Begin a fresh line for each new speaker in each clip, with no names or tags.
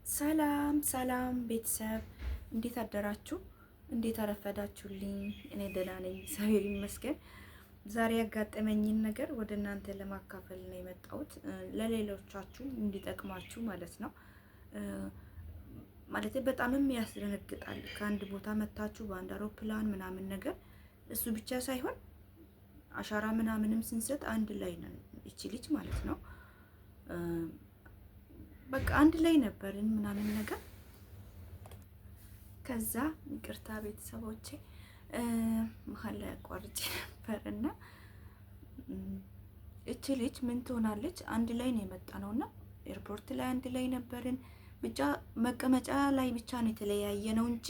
ሰላም ሰላም ቤተሰብ እንዴት አደራችሁ? እንዴት አረፈዳችሁልኝ? እኔ ደህና ነኝ፣ እግዚአብሔር ይመስገን። ዛሬ ያጋጠመኝን ነገር ወደ እናንተ ለማካፈል ነው የመጣሁት፣ ለሌሎቻችሁ እንዲጠቅማችሁ ማለት ነው። ማለት በጣምም ያስደነግጣል። ከአንድ ቦታ መታችሁ በአንድ አውሮፕላን ምናምን ነገር እሱ ብቻ ሳይሆን አሻራ ምናምንም ስንሰጥ አንድ ላይ ነው እቺ ልጅ ማለት ነው። በቃ አንድ ላይ ነበርን ምናምን ነገር። ከዛ ይቅርታ ቤተሰቦቼ መሀል ላይ አቋርጬ ነበርና እቺ ልጅ ምን ትሆናለች? አንድ ላይ ነው የመጣ ነውና ኤርፖርት ላይ አንድ ላይ ነበርን። ብቻ መቀመጫ ላይ ብቻ ነው የተለያየ ነው እንጂ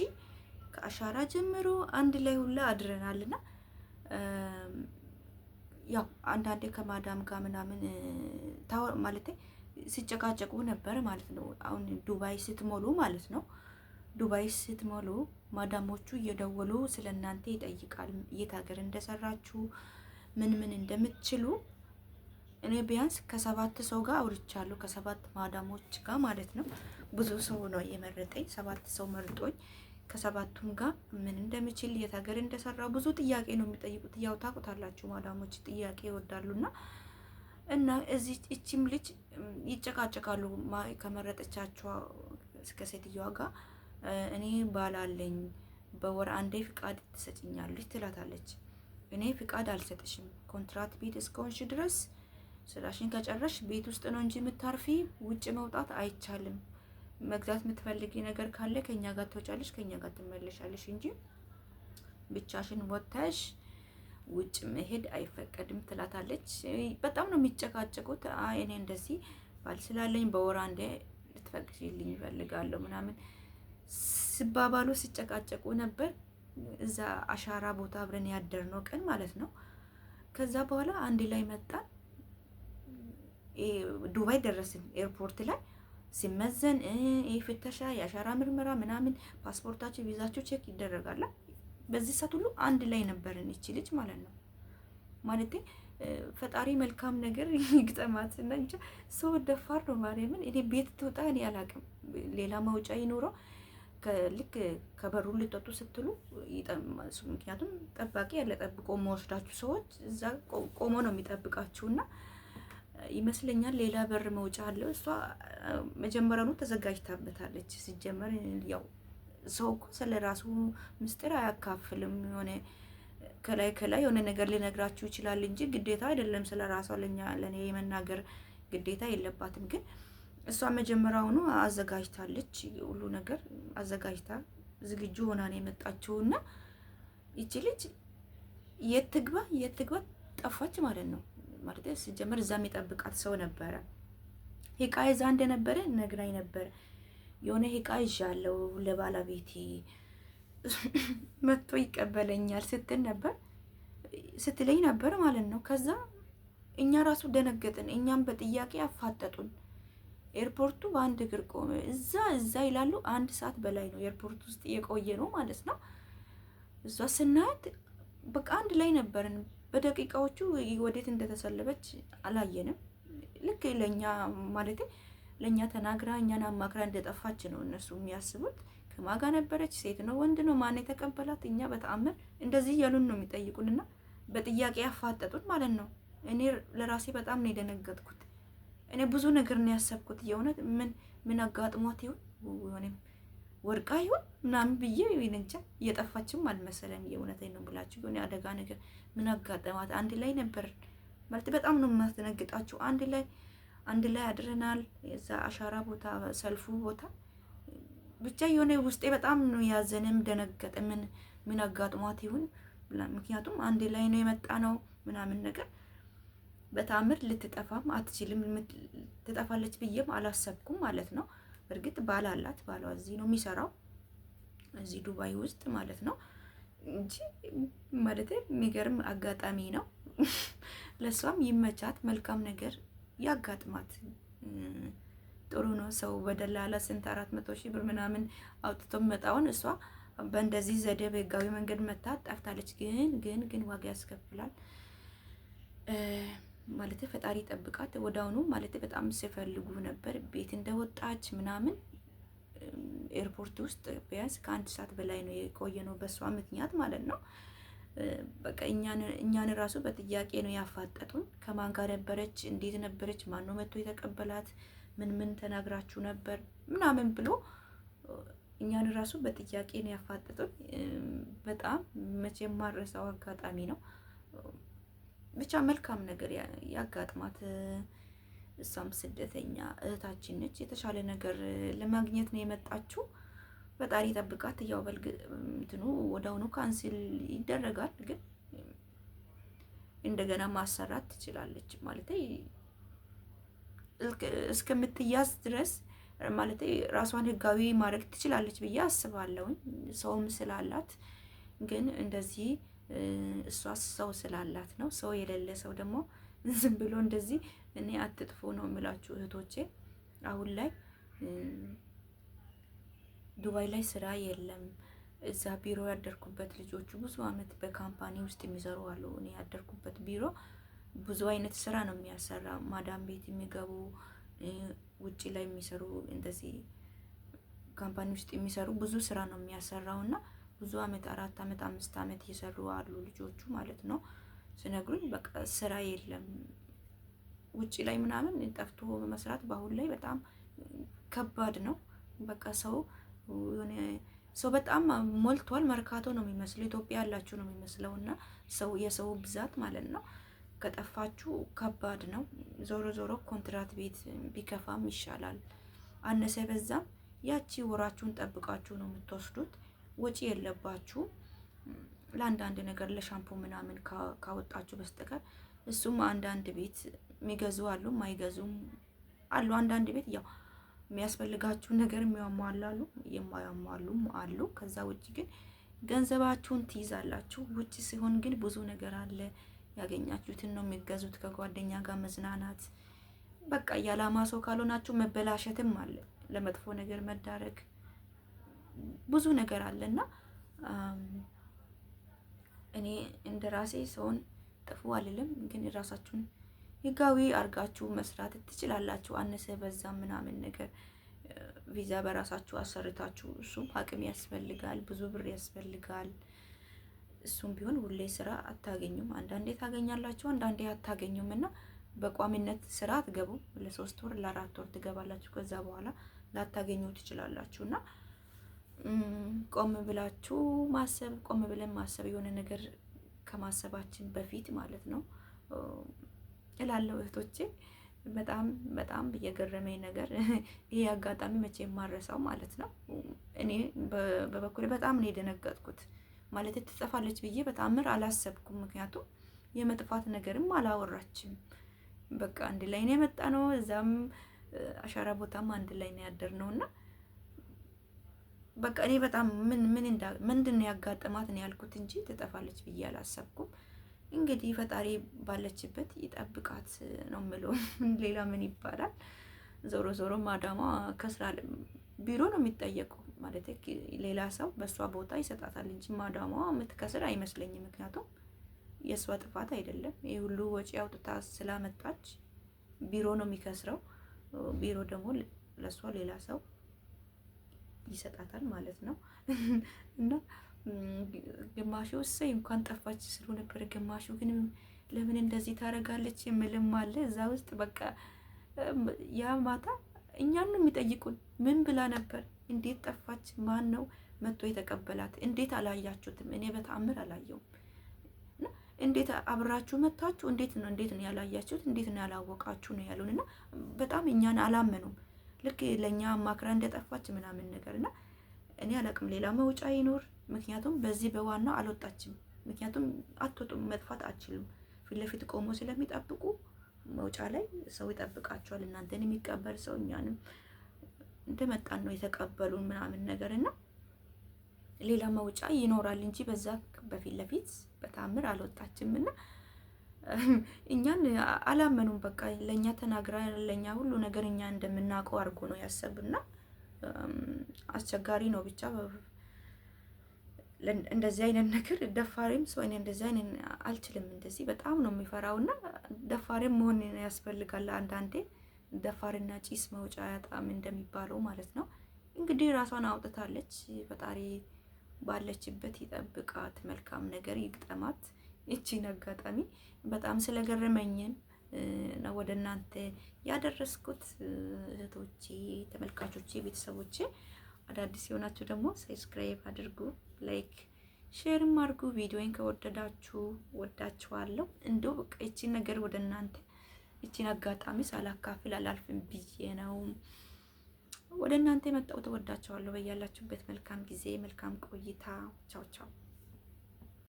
ከአሻራ ጀምሮ አንድ ላይ ሁላ አድረናልና ያው አንዳንዴ ከማዳም ጋር ምናምን ማለት ሲጨቃጨቁ ነበር ማለት ነው። አሁን ዱባይ ስትሞሉ ማለት ነው፣ ዱባይ ስትሞሉ ማዳሞቹ እየደወሉ ስለናንተ ይጠይቃል። የት ሀገር እንደሰራችሁ ምን ምን እንደምትችሉ። እኔ ቢያንስ ከሰባት ሰው ጋር አውርቻለሁ፣ ከሰባት ማዳሞች ጋር ማለት ነው። ብዙ ሰው ነው የመረጠኝ፣ ሰባት ሰው መርጦኝ ከሰባቱም ጋር ምን እንደምችል የት ሀገር እንደሰራው ብዙ ጥያቄ ነው የሚጠይቁት። ያው ታውቁታላችሁ ማዳሞች ጥያቄ ይወዳሉና እና እዚህ እቺም ልጅ ይጨቃጨቃሉ ከመረጠቻቸው እስከ ሴትዮዋ ጋር። እኔ ባላለኝ በወር አንዴ ፍቃድ ትሰጭኛለች ትላታለች። እኔ ፍቃድ አልሰጥሽም፣ ኮንትራት ቤት እስከሆንሽ ድረስ ስራሽን ከጨረሽ ቤት ውስጥ ነው እንጂ የምታርፊ ውጭ መውጣት አይቻልም። መግዛት የምትፈልጊ ነገር ካለ ከኛ ጋር ትወጫለሽ፣ ከኛ ጋር ትመለሻለሽ እንጂ ብቻሽን ወጥተሽ ውጭ መሄድ አይፈቀድም ትላታለች። በጣም ነው የሚጨቃጨቁት። እኔ እንደዚህ ባል ስላለኝ በወር አንዴ ልትፈቅጂልኝ እፈልጋለሁ ምናምን ሲባባሉ ሲጨቃጨቁ ነበር። እዛ አሻራ ቦታ አብረን ያደርነው ቀን ማለት ነው። ከዛ በኋላ አንድ ላይ መጣን፣ ዱባይ ደረስን። ኤርፖርት ላይ ሲመዘን ፍተሻ፣ የአሻራ ምርመራ ምናምን፣ ፓስፖርታችሁ ቪዛችሁ ቼክ ይደረጋል። በዚህ ሰዓት ሁሉ አንድ ላይ ነበርን እቺ ልጅ ማለት ነው። ማለቴ ፈጣሪ መልካም ነገር ይግጠማት እና እንጃ ሰው ደፋር ነው ማርያምን። እኔ ቤት ትውጣ እኔ አላውቅም፣ ሌላ መውጫ ይኖረው ልክ ከበሩ ልጠጡ ስትሉ ምክንያቱም ጠባቂ ያለ ጠብቆ መወስዳችሁ ሰዎች እዛ ቆሞ ነው የሚጠብቃችሁና ይመስለኛል ሌላ በር መውጫ አለው። እሷ መጀመሪያውኑ ተዘጋጅታበታለች። ሲጀመር ያው ሰው እኮ ስለራሱ ምስጢር አያካፍልም። የሆነ ከላይ የሆነ ነገር ሊነግራችሁ ይችላል እንጂ ግዴታ አይደለም ስለራሷ ለኔ የመናገር ግዴታ የለባትም። ግን እሷ መጀመሪያውኑ አዘጋጅታለች፣ ሁሉ ነገር አዘጋጅታ ዝግጁ ሆና ነው የመጣችውና ይቺ ልጅ የት ትግባ ጠፋች ማለት ነው። ማለት ሲጀመር እዛ የሚጠብቃት ሰው ነበረ። ሂቃ ይዛ እንደነበረ ነግራኝ ነበር። የሆነ ሂቃ ይዣለሁ ለባለቤቴ መጥቶ ይቀበለኛል ስትለኝ ነበር ማለት ነው። ከዛ እኛ ራሱ ደነገጥን። እኛም በጥያቄ አፋጠጡን። ኤርፖርቱ በአንድ እግር ቆመ። እዛ ይላሉ። አንድ ሰዓት በላይ ነው ኤርፖርት ውስጥ የቆየ ነው ማለት ነው። እዛ ስናያት በቃ አንድ ላይ ነበርን። በደቂቃዎቹ ወዴት እንደተሰለበች አላየንም። ልክ ለኛ ማለት ለኛ ተናግራ እኛን አማክራ እንደጠፋች ነው እነሱ የሚያስቡት። ከማጋ ነበረች፣ ሴት ነው ወንድ ነው ማን የተቀበላት? እኛ በተአምር እንደዚህ ያሉን ነው የሚጠይቁንና በጥያቄ ያፋጠጡን ማለት ነው። እኔ ለራሴ በጣም ነው የደነገጥኩት። እኔ ብዙ ነገር ነው ያሰብኩት። የእውነት ምን አጋጥሟት ይሁን የሆነ ወርቃ ይሁን ምናምን ብዬ እንጃ። እየጠፋችም አልመሰለም። የእውነቴን ነው ብላችሁ የሆነ አደጋ ነገር ምን አጋጠማት? አንድ ላይ ነበር ማለት በጣም ነው የማስደነግጣችሁ። አንድ ላይ አድረናል። የዛ አሻራ ቦታ ሰልፉ ቦታ ብቻ የሆነ ውስጤ በጣም ነው ያዘንም ደነገጠ። ምን አጋጥሟት ይሁን? ምክንያቱም አንድ ላይ ነው የመጣ ነው ምናምን ነገር በታምር ልትጠፋም አትችልም። ትጠፋለች ብዬም አላሰብኩም ማለት ነው። እርግጥ ባል አላት። ባሏ እዚህ ነው የሚሰራው፣ እዚህ ዱባይ ውስጥ ማለት ነው እንጂ ማለት የሚገርም አጋጣሚ ነው። ለሷም ይመቻት፣ መልካም ነገር ያጋጥማት። ጥሩ ነው። ሰው በደላላ ስንት 400,000 ብር ምናምን አውጥቶ መጣውን እሷ በእንደዚህ ዘዴ በህጋዊ መንገድ መታ ጠፍታለች። ግን ዋጋ ያስከፍላል። ማለት ፈጣሪ ጠብቃት። ወዳውኑ ማለት በጣም ሲፈልጉ ነበር ቤት እንደወጣች ምናምን ኤርፖርት ውስጥ ቢያንስ ከአንድ ሰዓት በላይ ነው የቆየ ነው በሷ ምክንያት ማለት ነው። በቃ እኛን ራሱ በጥያቄ ነው ያፋጠጡን። ከማን ጋር ነበረች? እንዴት ነበረች? ማን ነው መጥቶ የተቀበላት? ምን ተናግራችሁ ነበር ምናምን ብሎ እኛን ራሱ በጥያቄ ነው ያፋጠጡን። በጣም መቼም ማረሳው አጋጣሚ ነው። ብቻ መልካም ነገር ያጋጥማት። እሷም ስደተኛ እህታችን ነች። የተሻለ ነገር ለማግኘት ነው የመጣችው። ፈጣሪ ጠብቃት። ያው በልግ እንትኑ ወዳውኑ ካንስል ይደረጋል፣ ግን እንደገና ማሰራት ትችላለች ማለት እስከምትያዝ ድረስ ማለት ራሷን ህጋዊ ማድረግ ትችላለች ብዬ አስባለሁ። ሰውም ስላላት ግን እንደዚህ እሷ ሰው ስላላት ነው። ሰው የሌለ ሰው ደግሞ ዝም ብሎ እንደዚህ እኔ አትጥፉ ነው የምላችሁ እህቶቼ። አሁን ላይ ዱባይ ላይ ስራ የለም። እዛ ቢሮ ያደርኩበት ልጆቹ ብዙ አመት በካምፓኒ ውስጥ የሚሰሩ አሉ። እኔ ያደርኩበት ቢሮ ብዙ አይነት ስራ ነው የሚያሰራ። ማዳም ቤት የሚገቡ ውጪ ላይ የሚሰሩ እንደዚህ ካምፓኒ ውስጥ የሚሰሩ ብዙ ስራ ነው የሚያሰራው እና ብዙ አመት 4 አመት 5 አመት የሰሩ አሉ ልጆቹ ማለት ነው። ስነግሩኝ በቃ ስራ የለም ውጪ ላይ ምናምን ጠፍቶ መስራት በአሁን ላይ በጣም ከባድ ነው። በቃ ሰው በጣም ሞልቷል። መርካቶ ነው የሚመስለው፣ ኢትዮጵያ ያላችሁ ነው የሚመስለው እና የሰው ብዛት ማለት ነው። ከጠፋችሁ ከባድ ነው። ዞሮ ዞሮ ኮንትራት ቤት ቢከፋም ይሻላል። አነሰ በዛም ያቺ ወራችሁን ጠብቃችሁ ነው የምትወስዱት። ወጪ የለባችሁ ለአንዳንድ ነገር ለሻምፖ ምናምን ካወጣችሁ በስተቀር። እሱም አንዳንድ ቤት የሚገዙ አሉ፣ ማይገዙም አሉ። አንዳንድ ቤት ያው የሚያስፈልጋችሁ ነገር የሚያሟላሉ፣ የማያሟሉም አሉ። ከዛ ውጪ ግን ገንዘባችሁን ትይዛላችሁ። ውጪ ሲሆን ግን ብዙ ነገር አለ። ያገኛችሁትን ነው የሚገዙት። ከጓደኛ ጋር መዝናናት፣ በቃ ያላማ ሰው ካልሆናችሁ መበላሸትም አለ፣ ለመጥፎ ነገር መዳረግ፣ ብዙ ነገር አለና እኔ እንደ ራሴ ሰውን ጥፉ አልልም፣ ግን ራሳችሁን ህጋዊ አርጋችሁ መስራት ትችላላችሁ። አነሰ በዛ ምናምን ነገር ቪዛ በራሳችሁ አሰርታችሁ፣ እሱም አቅም ያስፈልጋል፣ ብዙ ብር ያስፈልጋል። እሱም ቢሆን ሁሌ ስራ አታገኙም። አንዳንዴ ታገኛላችሁ፣ አንዳንዴ አታገኙም እና በቋሚነት ስራ አትገቡ። ለ3 ወር ለ4 ወር ትገባላችሁ። ከዛ በኋላ ላታገኙ ትችላላችሁ እና ቆም ብላችሁ ማሰብ፣ ቆም ብለን ማሰብ የሆነ ነገር ከማሰባችን በፊት ማለት ነው እላለሁ እህቶቼ። በጣም በጣም የገረመኝ ነገር ይሄ አጋጣሚ መቼ የማረሳው ማለት ነው። እኔ በበኩሌ በጣም ነው የደነገጥኩት። ማለት ትጠፋለች ብዬ በጣምር አላሰብኩም። ምክንያቱም የመጥፋት ነገርም አላወራችም። በቃ አንድ ላይ ነው የመጣ ነው። እዛም አሻራ ቦታም አንድ ላይ ነው ያደርነው እና በቃ እኔ በጣም ምንድን ነው ያጋጠማት ነው ያልኩት እንጂ ትጠፋለች ብዬ አላሰብኩም። እንግዲህ ፈጣሪ ባለችበት ይጠብቃት ነው የምለው። ሌላ ምን ይባላል? ዞሮ ዞሮ ማዳሟ ከስራ ቢሮ ነው የሚጠየቀው ማለት ሌላ ሰው በእሷ ቦታ ይሰጣታል እንጂ ማዳሟ የምትከስር አይመስለኝም። ምክንያቱም የእሷ ጥፋት አይደለም። ይህ ሁሉ ወጪ አውጥታ ስላመጣች ቢሮ ነው የሚከስረው። ቢሮ ደግሞ ለእሷ ሌላ ሰው ይሰጣታል ማለት ነው እና ግማሹ እሰይ እንኳን ጠፋች ስሉ ነበር። ግማሹ ግን ለምን እንደዚህ ታደርጋለች የምልም አለ እዛ ውስጥ። በቃ ያ ማታ እኛን ነው የሚጠይቁን። ምን ብላ ነበር? እንዴት ጠፋች? ማን ነው መጥቶ የተቀበላት? እንዴት አላያችሁትም? እኔ በተአምር አላየውም። እንዴት አብራችሁ መታችሁ? እንዴት ነው ያላያችሁት? እንዴት ነው ያላወቃችሁ ነው ያሉንና በጣም እኛን አላመኑም። ልክ ለኛ ማክራ እንደጠፋች ምናምን ነገርና እኔ አላቅም። ሌላ መውጫ ይኖር። ምክንያቱም በዚህ በዋናው አልወጣችም። ምክንያቱም አትወጡም፣ መጥፋት አትችሉም። ፊት ለፊት ቆሞ ስለሚጠብቁ መውጫ ላይ ሰው ይጠብቃቸዋል። እናንተን የሚቀበል ሰው፣ እኛንም እንደመጣን ነው የተቀበሉን ምናምን ነገርና ሌላ መውጫ ይኖራል እንጂ በዛ በፊት ለፊት በታምር አልወጣችም እና እኛን አላመኑም። በቃ ለኛ ተናግራ ለኛ ሁሉ ነገር እኛ እንደምናውቀው አድርጎ ነው ያሰብና አስቸጋሪ ነው። ብቻ እንደዚህ አይነት ነገር ደፋሪም ሰው እኔ እንደዚህ አይነት አልችልም። እንደዚህ በጣም ነው የሚፈራውና ደፋሪም መሆን ያስፈልጋል። አንዳንዴ ደፋርና ጭስ መውጫ ያጣም እንደሚባለው ማለት ነው። እንግዲህ ራሷን አውጥታለች። ፈጣሪ ባለችበት ይጠብቃት፣ መልካም ነገር ይግጠማት። እቺን አጋጣሚ በጣም ስለገረመኝን ነው ወደ እናንተ ያደረስኩት። እህቶቼ፣ ተመልካቾቼ፣ ቤተሰቦቼ አዳዲስ የሆናችሁ ደግሞ ሰብስክራይብ አድርጉ፣ ላይክ ሼርም አድርጉ። ቪዲዮን ከወደዳችሁ ወዳችኋለሁ። እንደው በቃ እቺን ነገር ወደ እናንተ እቺን አጋጣሚ ሳላካፍል አላልፍም ብዬ ነው ወደ እናንተ የመጣሁት። ወዳችኋለሁ። በያላችሁበት መልካም ጊዜ፣ መልካም ቆይታ። ቻው ቻው።